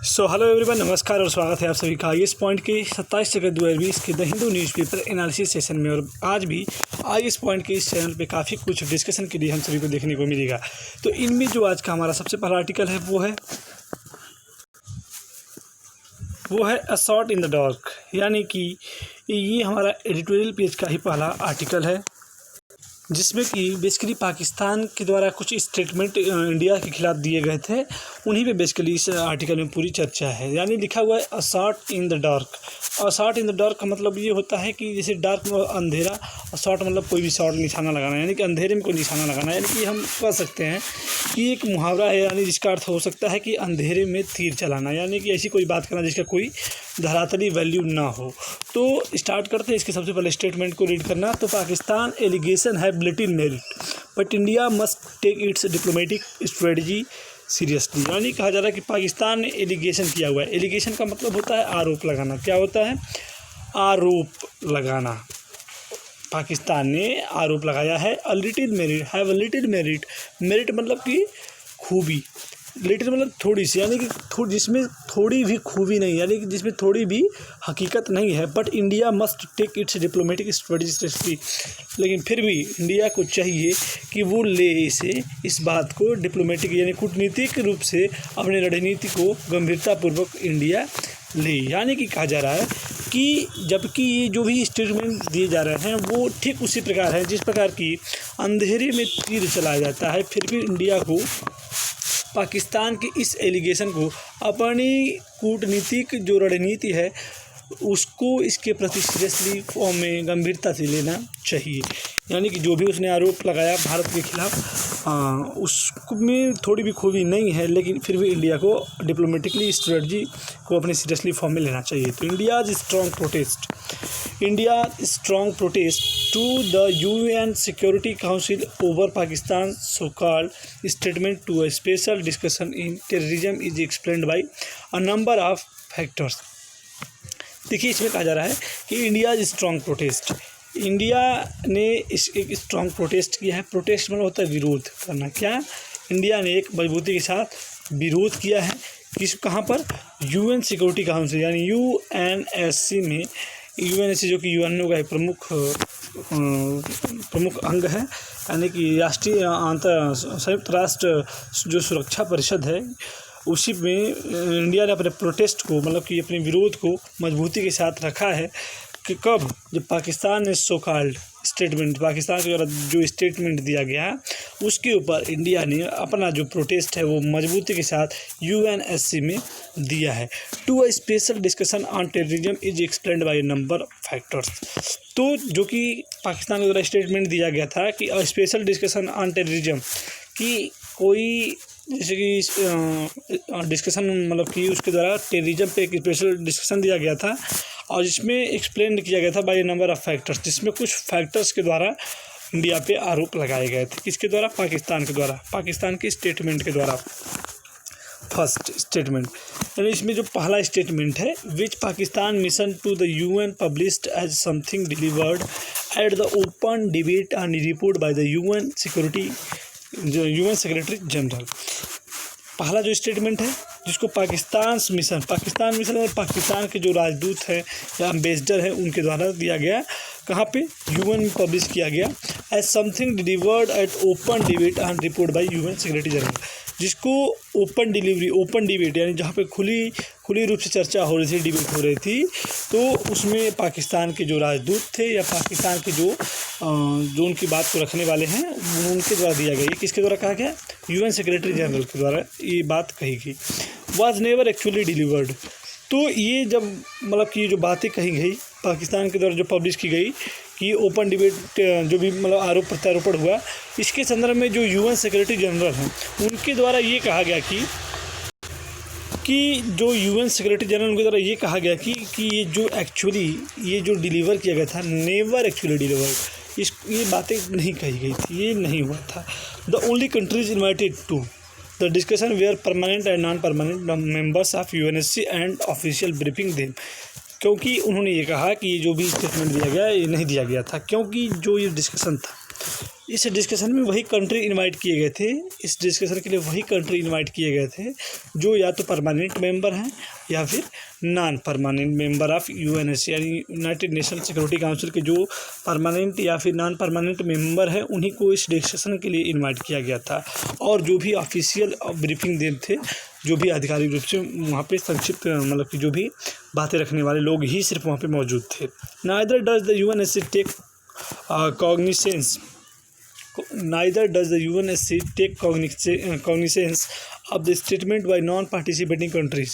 Hello everyone, नमस्कार और स्वागत है आप सभी का इस पॉइंट के 27 अगस्त 2020 के the Hindu newspaper analysis session में। और आज भी इस पॉइंट के इस चैनल पे काफ़ी कुछ डिस्कशन के लिए हम सभी को देखने को मिलेगा। तो इनमें जो आज का हमारा सबसे पहला आर्टिकल है वो है a shot in the dark, यानी कि ये हमारा एडिटोरियल पेज का ही पहला आर्टिकल है, जिसमें कि बेसिकली पाकिस्तान के द्वारा कुछ स्टेटमेंट इंडिया के खिलाफ दिए गए थे। उन्हीं पे बेसिकली इस आर्टिकल में पूरी चर्चा है। यानी लिखा हुआ है a shot in the dark. A shot in the dark का मतलब ये होता है कि जैसे डार्क में अंधेरा, और शॉट मतलब कोई भी शॉट निशाना लगाना, यानी कि अंधेरे में कोई निशाना लगाना। यानी कि हम कह सकते हैं कि एक मुहावरा है, यानी जिसका अर्थ हो सकता है कि अंधेरे में तीर चलाना, यानी कि ऐसी कोई बात करना जिसका कोई धरातली वैल्यू ना हो। तो स्टार्ट करते हैं इसके सबसे पहले स्टेटमेंट को रीड करना। तो Pakistan allegation has little merit but India must take its diplomatic strategy seriously. यानी कहा जा रहा है कि पाकिस्तान ने एलिगेशन किया हुआ है। एलिगेशन का मतलब होता है आरोप लगाना। क्या होता है? आरोप लगाना। पाकिस्तान ने आरोप लगाया है a little merit, have a little merit. Merit मतलब कि खूबी, लिटिल मतलब थोड़ी सी, यानी कि जिसमें थोड़ी भी खूबी नहीं, यानी कि जिसमें थोड़ी भी हकीकत नहीं है। But India must take its diplomatic strategy, लेकिन फिर भी इंडिया को चाहिए कि वो ले इस बात को डिप्लोमेटिक यानी कूटनीतिक रूप से अपनी रणनीति को गंभीरतापूर्वक इंडिया ले। यानी कि कहा जा रहा है कि जबकि ये जो भी स्टेटमेंट दिए जा रहे हैं वो ठीक उसी प्रकार है जिस प्रकार की अंधेरे में तीर चलाया जाता है, फिर भी इंडिया को पाकिस्तान के इस एलिगेशन को अपनी कूटनीतिक जो रणनीति है उसको इसके प्रति सीरियसली फॉर्म में गंभीरता से लेना चाहिए। यानी कि जो भी उसने आरोप लगाया भारत के खिलाफ उसमें थोड़ी भी खूबी नहीं है, लेकिन फिर भी इंडिया को डिप्लोमेटिकली स्ट्रेटजी को अपने सीरियसली फॉर्म में लेना चाहिए। तो India strong protest to the UN Security Council over Pakistan's so-called statement to a special discussion in terrorism is explained by a number of factors। देखिए, इसमें कहा जा रहा है कि इंडिया स्ट्रॉन्ग प्रोटेस्ट, इंडिया ने एक स्ट्रॉन्ग प्रोटेस्ट किया है। प्रोटेस्ट मतलब होता है विरोध करना। क्या? इंडिया ने एक मजबूती के साथ विरोध किया है। कहाँ पर? UN सिक्योरिटी काउंसिल यानी UNSC में। UNSC जो कि यूएनओ का एक प्रमुख अंग है, यानी कि राष्ट्रीय संयुक्त राष्ट्र जो सुरक्षा परिषद है, उसी में इंडिया ने अपने प्रोटेस्ट को मतलब कि अपने विरोध को मजबूती के साथ रखा है। कि कब? जब पाकिस्तान ने सो कॉल्ड स्टेटमेंट, पाकिस्तान के द्वारा जो स्टेटमेंट दिया गया है उसके ऊपर इंडिया ने अपना जो प्रोटेस्ट है वो मजबूती के साथ UNSC में दिया है। To a special discussion on terrorism is explained by number factors. तो जो कि पाकिस्तान के द्वारा स्टेटमेंट दिया गया था कि स्पेशल डिस्कशन ऑन टेररिज्म, कि कोई जैसे कि डिस्कशन मतलब कि उसके द्वारा टेररिज्म पे एक स्पेशल डिस्कशन दिया गया था, और जिसमें एक्सप्लेन किया गया था बाय नंबर ऑफ फैक्टर्स, जिसमें कुछ फैक्टर्स के द्वारा इंडिया पे आरोप लगाए गए थे। किसके द्वारा? पाकिस्तान के द्वारा, पाकिस्तान के स्टेटमेंट के द्वारा। फर्स्ट स्टेटमेंट यानी इसमें जो पहला स्टेटमेंट है, which Pakistan mission to the UN published as something delivered at the open debate and report by the UN secretary general. पहला जो स्टेटमेंट है जिसको पाकिस्तान मिशन और पाकिस्तान के जो राजदूत हैं या एम्बेसडर हैं उनके द्वारा दिया गया, कहाँ पे? UN में पब्लिश किया गया as something delivered at open debate and report by UN secretary general, जिसको ओपन डिबेट यानी जहाँ पे खुली रूप से चर्चा हो रही थी, डिबेट हो रही थी, तो उसमें पाकिस्तान के जो राजदूत थे या पाकिस्तान के जो उनकी बात को रखने वाले हैं उनके द्वारा दिया गया। ये किसके द्वारा कहा गया? UN सेक्रेटरी जनरल के द्वारा ये बात कही गई। Was never actually delivered. तो ये जब मतलब कि जो बातें कही गई पाकिस्तान के द्वारा जो पब्लिश की गई कि ओपन डिबेट जो भी मतलब आरोप प्रत्यारोपण हुआ, इसके संदर्भ में जो UN सेक्रेटरी जनरल हैं उनके द्वारा ये कहा गया कि जो UN सेक्रेटरी जनरल के द्वारा ये कहा गया कि ये जो डिलीवर किया गया था, नेवर एक्चुअली डिलीवर्ड, ये बातें नहीं कही गई थी, ये नहीं हुआ था। The only countries invited to the discussion were permanent and non permanent members of UNSC and official briefing them. क्योंकि उन्होंने ये कहा कि जो भी स्टेटमेंट दिया गया ये नहीं दिया गया था, क्योंकि जो ये डिस्कशन था इस डिस्कशन में वही कंट्री इनवाइट किए गए थे, इस डिस्कशन के लिए वही कंट्री इनवाइट किए गए थे जो या तो परमानेंट मेंबर हैं या फिर non permanent member of UNSC, यानी यूनाइटेड नेशन सिक्योरिटी काउंसिल के जो परमानेंट या फिर नॉन परमानेंट मेंबर हैं उन्हीं को इस डिस्कशन के लिए इनवाइट किया गया था। और जो भी ऑफिशियल ब्रीफिंग दे थे, जो भी आधिकारिक रूप से वहाँ पे संक्षिप्त मतलब कि जो भी बातें रखने वाले लोग ही सिर्फ वहाँ पे मौजूद थे। Neither does the UNSC take cognizance of the statement by non-participating countries।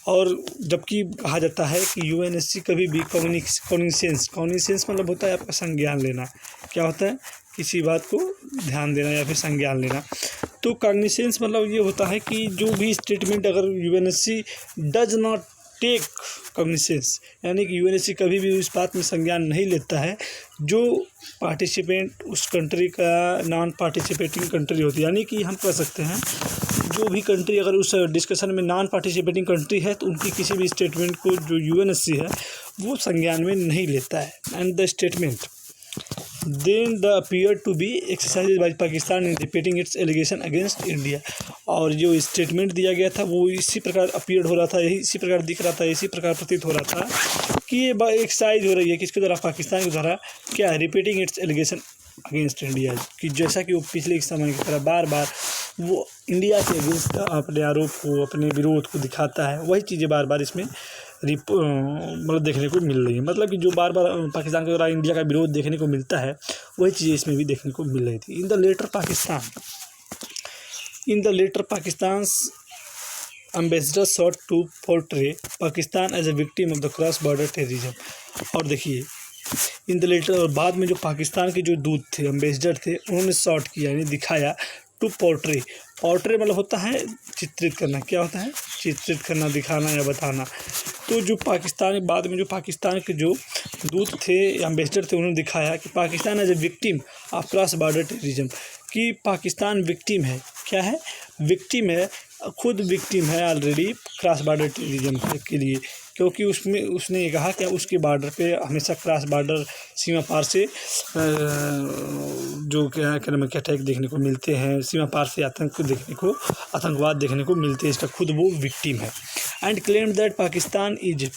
और जबकि कहा जाता है कि यूएनएससी कभी भी कॉग्निसेंस मतलब होता है आपका संज्ञान लेना। क्या होता है? किसी बात को ध्यान देना या फिर संज्ञान लेना। तो कॉग्निसेंस मतलब ये होता है कि जो भी स्टेटमेंट अगर UNSC does not take cognizance, यानी कि यूएनएससी कभी भी उस बात में संज्ञान नहीं लेता है जो पार्टिसिपेंट उस कंट्री का नॉन पार्टिसिपेटिंग कंट्री होती है। यानी कि हम कह सकते हैं जो भी कंट्री अगर उस डिस्कशन में नॉन पार्टिसिपेटिंग कंट्री है तो उनकी किसी भी स्टेटमेंट को जो यूएनएससी है वो संज्ञान में नहीं लेता है। And the statement then the appeared to be exercised by Pakistan in repeating its allegation against India। और जो स्टेटमेंट दिया गया था वो इसी प्रकार अपीयर्ड हो रहा था, यही इसी प्रकार दिख रहा था, इसी प्रकार प्रतीत हो रहा था कि ये एक्सरसाइज हो रही है किसके द्वारा? पाकिस्तान के द्वारा। क्या? Repeating its allegation against India, कि जैसा कि वो पिछले एक समय की तरह बार बार वो इंडिया के अगेंस्ट अपने आरोप को, अपने विरोध को दिखाता है, वही चीज़ें बार बार इसमें मतलब देखने को मिल रही है। मतलब कि जो बार बार पाकिस्तान के द्वारा इंडिया का विरोध देखने को मिलता है वही चीज़ें इसमें भी देखने को मिल रही थी। In the letter Pakistan ambassador sought to portray Pakistan as a victim of the cross border terrorism. और देखिए इन द लेटर, और बाद में जो पाकिस्तान के जो दूत थे, एम्बेसडर थे, उन्होंने शॉर्ट किया यानी दिखाया, टू पोर्ट्रे मतलब होता है चित्रित करना। क्या होता है? चित्रित करना, दिखाना या बताना। तो जो पाकिस्तान बाद में जो पाकिस्तान के जो दूत थे, एम्बेसडर थे, उन्होंने दिखाया कि Pakistan as a victim of cross border terrorism, कि पाकिस्तान विक्टिम है। क्या है? विक्टिम है, खुद विक्टिम है ऑलरेडी क्रॉस बॉर्डर टेररिज्म के लिए, क्योंकि उसमें उसने ये कहा कि उसके बॉर्डर पे हमेशा क्रॉस बॉर्डर सीमा पार से जो क्या नाम है अटैक देखने को मिलते हैं, सीमा पार से आतंकवाद देखने को मिलते हैं, इसका खुद वो विक्टिम है। And claimed that Pakistan is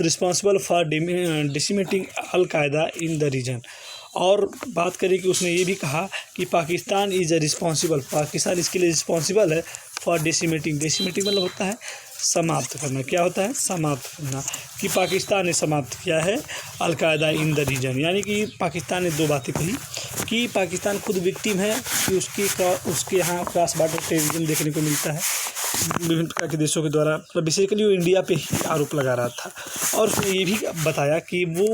responsible for decimating al Qaeda in the region. और बात करें कि उसने ये भी कहा कि पाकिस्तान इज़ रिस्पॉन्सिबल, पाकिस्तान इसके लिए रिस्पॉन्सिबल है फॉर डेसिमेटिंग मतलब होता है समाप्त करना। क्या होता है? समाप्त करना, कि पाकिस्तान ने समाप्त किया है अल-कायदा इन द रीजन। यानी कि पाकिस्तान ने दो बातें कही कि पाकिस्तान खुद विक्टिम है कि उसके यहाँ क्रॉस बॉर्डर टेररिज्म देखने को मिलता है विभिन्न प्रकार के देशों के द्वारा, मतलब बेसिकली वो इंडिया पे ही आरोप लगा रहा था। और उसने ये भी बताया कि वो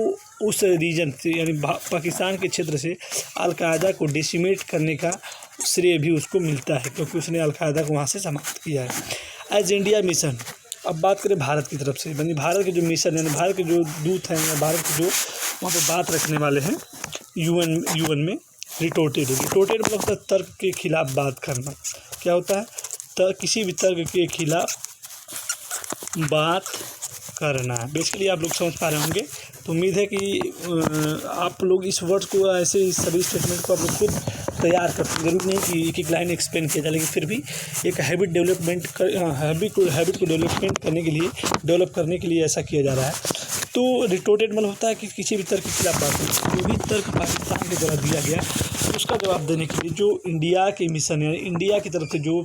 उस रीजन से यानी पाकिस्तान के क्षेत्र से अल-कायदा को डेसिमेट करने का श्रेय भी उसको मिलता है, क्योंकि उसने अल-कायदा को वहाँ से समाप्त किया है। एज इंडिया मिशन, अब बात करें भारत की तरफ से, यानी भारत के जो मिशन यानी भारत के जो दूत हैं या भारत के जो वहाँ पे बात रखने वाले हैं यूएन में, रिटोटेड मतलब होता है तर्क के खिलाफ बात करना। क्या होता है? किसी भी तर्क के खिलाफ बात करना। बेसिकली आप लोग समझ पा रहे होंगे, तो उम्मीद है कि आप लोग इस वर्ड को ऐसे सभी स्टेटमेंट को आप लोग खुद तैयार करते, जरूर नहीं कि एक एक लाइन एक्सप्लेन किया जाए, लेकिन फिर भी एक हैबिट को डेवलप करने के लिए ऐसा किया जा रहा है। तो रिटोटेड मतलब होता है कि किसी भी तर्क के खिलाफ बात करना। जो भी तर्क पाकिस्तान के द्वारा दिया गया उसका जवाब देने के लिए जो इंडिया के मिशन यानी इंडिया की तरफ से जो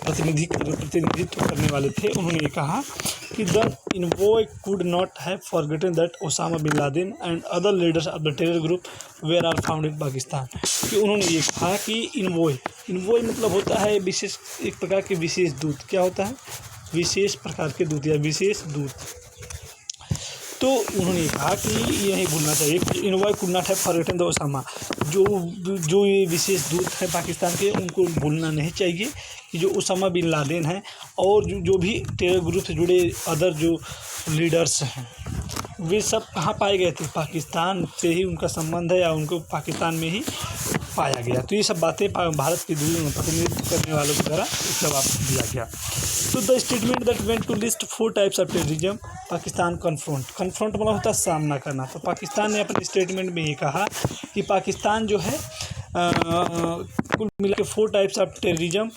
प्रतिनिधित्व करने वाले थे, उन्होंने ये कहा कि the envoy could not have forgotten that Osama bin Laden and other leaders of the terror group were are found in Pakistan. कि उन्होंने ये कहा कि इन्वॉय मतलब होता है विशेष, एक प्रकार के विशेष दूत। क्या होता है? विशेष प्रकार के दूत या विशेष दूत। तो उन्होंने कहा कि ये नहीं भूलना चाहिए, envoy could not have forgotten the Osama, जो ये विशेष दूत हैं पाकिस्तान के, उनको भूलना नहीं चाहिए कि जो ओसामा बिन लादेन हैं और जो भी टेरर ग्रुप से जुड़े अदर जो लीडर्स हैं वे सब कहाँ पाए गए थे? पाकिस्तान से ही उनका संबंध है या उनको पाकिस्तान में ही पाया गया। तो ये सब बातें भारत के प्रतिनिधित्व करने वालों के द्वारा जवाब दिया गया। तो the statement that went to list 4 types of terrorism Pakistan confront मतलब होता है सामना करना। तो पाकिस्तान ने अपने स्टेटमेंट में ये कहा कि पाकिस्तान जो है कुल मिला के 4 टाइप्स ऑफ टेररिज्म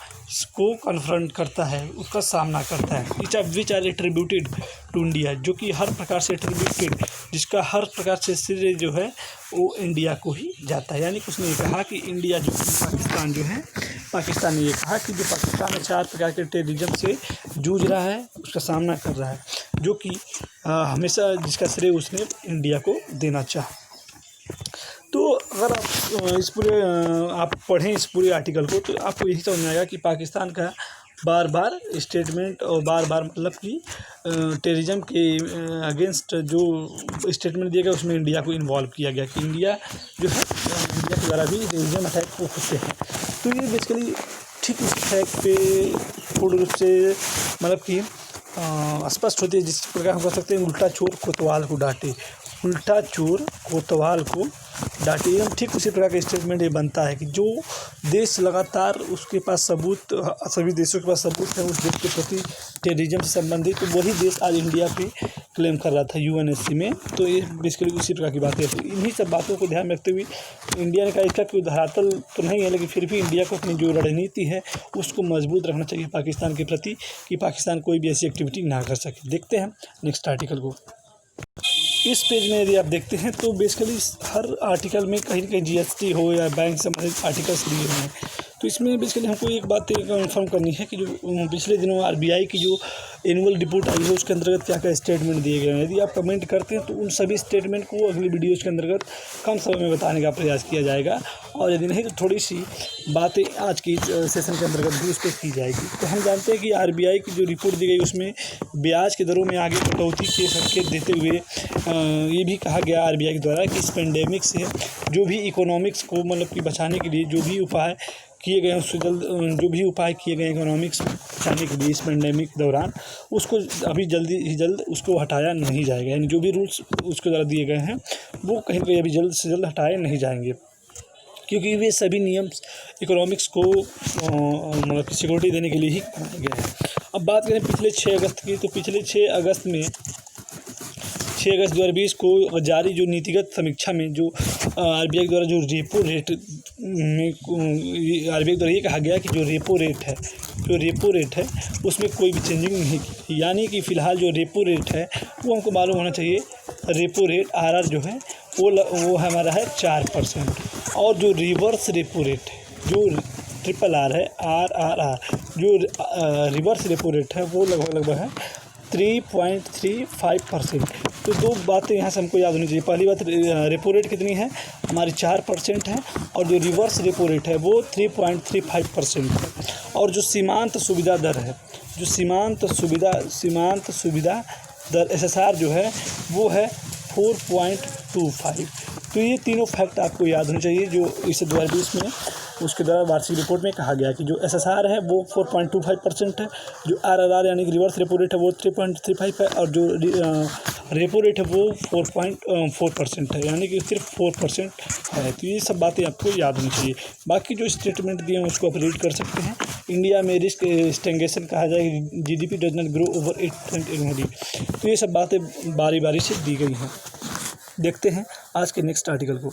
को कन्फ्रंट करता है, उसका सामना करता है, which are attributed to India, जो कि हर प्रकार से एट्रीब्यूटेड, जिसका हर प्रकार से श्रेय जो है वो इंडिया को ही जाता है। यानी कि उसने ये कहा कि इंडिया जो पाकिस्तान जो है, पाकिस्तान ने ये कहा कि जो पाकिस्तान 4 प्रकार के टेररिज्म से जूझ रहा है, उसका सामना कर रहा है, जो कि हमेशा जिसका श्रेय उसने इंडिया को देना चाहा। तो अगर आप इस पूरे आप पढ़ें इस पूरे आर्टिकल को, तो आपको यही समझ में आएगा कि पाकिस्तान का बार बार स्टेटमेंट और बार बार मतलब कि टेररिज्म के अगेंस्ट जो स्टेटमेंट दिया गया उसमें इंडिया को इन्वॉल्व किया गया कि इंडिया जो है इंडिया के द्वारा भी टेररिज्म अटैक हो सकते हैं। तो ये बेसिकली ठीक उस अटैक पे पूर्ण रूप से मतलब कि स्पष्ट होती है, जिस प्रकार हम कह सकते हैं उल्टा चोर कोतवाल को डांटे, उल्टा चोर कोतवाल को डांटे। एकदम ठीक उसी प्रकार का स्टेटमेंट ये बनता है कि जो देश लगातार उसके पास सबूत, सभी देशों के पास सबूत है उस देश के प्रति टेररिज्म से संबंधित, तो वही देश आज इंडिया पे क्लेम कर रहा था यूएनएससी में। तो ये बेसिकली उसी प्रकार की बातें हैं। तो इन्हीं सब बातों को ध्यान में रखते हुए इंडिया ने कहा इसका कोई धरातल तो नहीं है, लेकिन फिर भी इंडिया को अपनी जो रणनीति है उसको मजबूत रखना चाहिए पाकिस्तान के प्रति, कि पाकिस्तान कोई भी ऐसी एक्टिविटी ना कर सके। देखते हैं नेक्स्ट आर्टिकल को। इस पेज में यदि आप देखते हैं तो बेसिकली हर आर्टिकल में कहीं ना कहीं जीएसटी हो या बैंक से संबंधित आर्टिकल्स दिए हुए हैं। तो इसमें बेसिकली हमको एक बात कन्फर्म करनी है कि जो पिछले दिनों आरबीआई की जो एनुअल रिपोर्ट आई है उसके अंतर्गत क्या क्या स्टेटमेंट दिए गए हैं। यदि आप कमेंट करते हैं तो उन सभी स्टेटमेंट को अगली वीडियोज़ के अंतर्गत कम समय में बताने का प्रयास किया जाएगा, और यदि नहीं तो थोड़ी सी बातें आज की सेशन के अंतर्गत भी उस पर की जाएगी। तो हम जानते हैं कि आरबीआई की जो रिपोर्ट दी गई उसमें ब्याज की दरों में आगे कटौती के संकेत देते हुए ये भी कहा गया आरबीआई के द्वारा कि इस पेंडेमिक से जो भी इकोनॉमिक्स को मतलब कि बचाने के लिए जो भी उपाय किए गए उससे जल्द, जो भी उपाय किए गए इकोनॉमिक्स बचाने के लिए इस पेंडेमिक के दौरान, उसको अभी जल्दी ही जल्द उसको हटाया नहीं जाएगा। यानी जो भी रूल्स उसके द्वारा दिए गए हैं वो कहीं ना कहीं अभी जल्द से जल्द हटाए नहीं जाएंगे, क्योंकि वे सभी नियम इकोनॉमिक्स को मतलब कि सिक्योरिटी देने के लिए ही बनाए गए हैं। अब बात करें पिछले 6 अगस्त की, तो पिछले 6 अगस्त 2020 को जारी जो नीतिगत समीक्षा में जो आरबीआई द्वारा जो रेपो रेट में आरबीआई द्वारा ये कहा गया कि जो रेपो रेट है उसमें कोई भी चेंजिंग नहीं की। यानी कि फ़िलहाल जो रेपो रेट है वो हमको मालूम होना चाहिए, रेपो रेट आरआर जो है वो हमारा है 4%, और जो रिवर्स रेपो रेट है जो ट्रिपल आर है आरआरआर, जो रिवर्स रेपो रेट है वो लगभग है 3.35%। तो 2 बातें यहाँ से हमको याद होनी चाहिए। पहली बात, रेपो रेट कितनी है हमारी 4% है, और जो रिवर्स रेपो रेट है वो 3.35% है, और जो सीमांत सुविधा दर है, जो सीमांत सुविधा दर SSR जो है वो है 4.25। तो ये तीनों फैक्ट आपको याद होने चाहिए जो इस 2020 में उसके द्वारा वार्षिक रिपोर्ट में कहा गया कि जो SSR है वो 4.25% है, जो RRR यानी कि रिवर्स रेपो रेट है वो 3.35 है, और जो रेपो रेट है वो 4.4% है, यानी कि सिर्फ 4% है। तो ये सब बातें आपको याद होनी चाहिए। बाकी जो स्टेटमेंट दिए हैं उसको आप रीड कर सकते हैं। इंडिया में रिस्क स्टेगनेशन कहा जाए, GDP does not grow over 8% annually. तो ये सब बातें बारी बारी से दी गई हैं। देखते हैं आज के नेक्स्ट आर्टिकल को।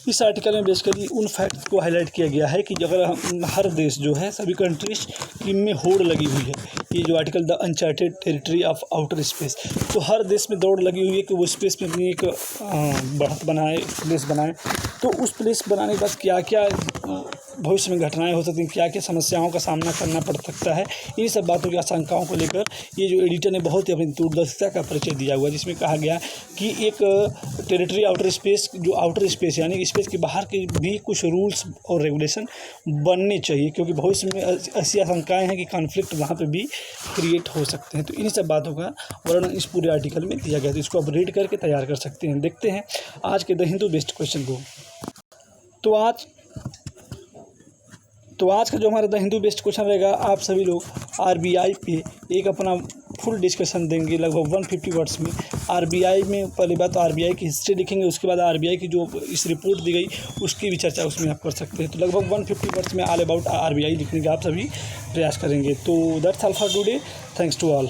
इस आर्टिकल में बेसिकली उन फैक्ट्स को हाईलाइट किया गया है कि अगर हर देश जो है सभी कंट्रीज की में होड़ लगी हुई है, ये जो article the uncharted territory of outer space, तो हर देश में दौड़ लगी हुई है कि वो स्पेस में अपनी एक बढ़त बनाए, प्लेस बनाए। तो उस प्लेस बनाने के बाद क्या क्या भविष्य में घटनाएं हो सकती हैं, क्या क्या समस्याओं का सामना करना पड़ सकता है, इन सब बातों की आशंकाओं को लेकर ये जो एडिटर ने बहुत ही अपनी दूरदर्शिता का परिचय दिया हुआ है, जिसमें कहा गया कि एक टेरिटरी आउटर स्पेस, जो आउटर स्पेस यानी स्पेस के बाहर के भी कुछ रूल्स और रेगुलेशन बनने चाहिए, क्योंकि भविष्य में ऐसी आशंकाएं हैं कि कॉन्फ्लिक्ट वहाँ पे भी क्रिएट हो सकते हैं। तो इन सब बातों का वर्णन इस पूरे आर्टिकल में दिया गया है, तो इसको आप रीड करके तैयार कर सकते हैं। देखते हैं आज के द हिंदू बेस्ट क्वेश्चन को। तो आज का जो हमारा द हिंदू बेस्ट क्वेश्चन रहेगा, आप सभी लोग आरबीआई पे एक अपना फुल डिस्कशन देंगे लगभग 150 वर्ड्स में। आरबीआई में पहली बात तो आरबीआई की हिस्ट्री लिखेंगे, उसके बाद आरबीआई की जो इस रिपोर्ट दी गई उसकी भी चर्चा उसमें आप कर सकते हैं। तो लगभग 150 वर्ड्स में ऑल अबाउट आरबीआई लिखने का आप सभी प्रयास करेंगे। तो that's all for today, thanks to all.